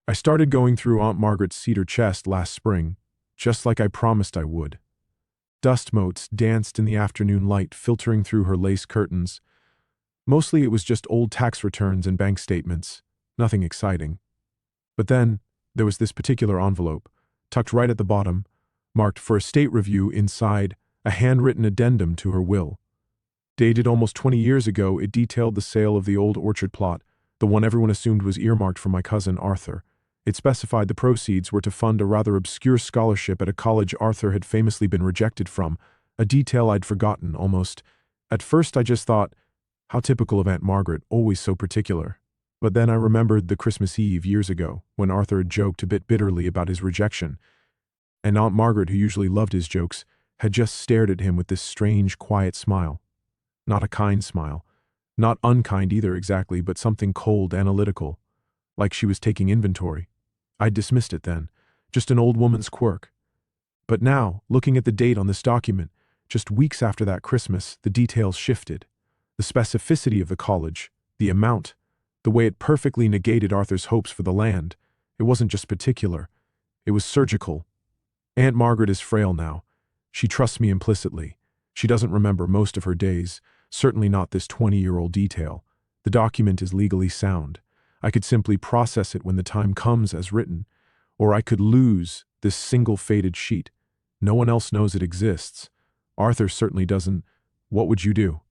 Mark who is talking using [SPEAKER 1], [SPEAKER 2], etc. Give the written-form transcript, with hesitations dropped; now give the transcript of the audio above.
[SPEAKER 1] I started going through Aunt Margaret's cedar chest last spring, just like I promised I would. Dust motes danced in the afternoon light, filtering through her lace curtains. Mostly it was just old tax returns and bank statements, nothing exciting. But then, there was this particular envelope, tucked right at the bottom, marked for estate review inside, a handwritten addendum to her will. Dated almost 20 years ago, it detailed the sale of the old orchard plot, the one everyone assumed was earmarked for my cousin Arthur. It specified the proceeds were to fund a rather obscure scholarship at a college Arthur had famously been rejected from, a detail I'd forgotten almost. At first I just thought, how typical of Aunt Margaret, always so particular. But then I remembered the Christmas Eve years ago, when Arthur had joked a bit bitterly about his rejection, and Aunt Margaret, who usually loved his jokes, had just stared at him with this strange, quiet smile. Not a kind smile. Not unkind either exactly, but something cold, analytical, like she was taking inventory. I dismissed it then, just an old woman's quirk. But now, looking at the date on this document, just weeks after that Christmas, the details shifted. The specificity of the college, the amount, the way it perfectly negated Arthur's hopes for the land. It wasn't just particular, it was surgical. Aunt Margaret is frail now. She trusts me implicitly. She doesn't remember most of her days, certainly not this 20-year-old detail. The document is legally sound. I could simply process it when the time comes as written, or I could lose this single faded sheet. No one else knows it exists. Arthur certainly doesn't. What would you do?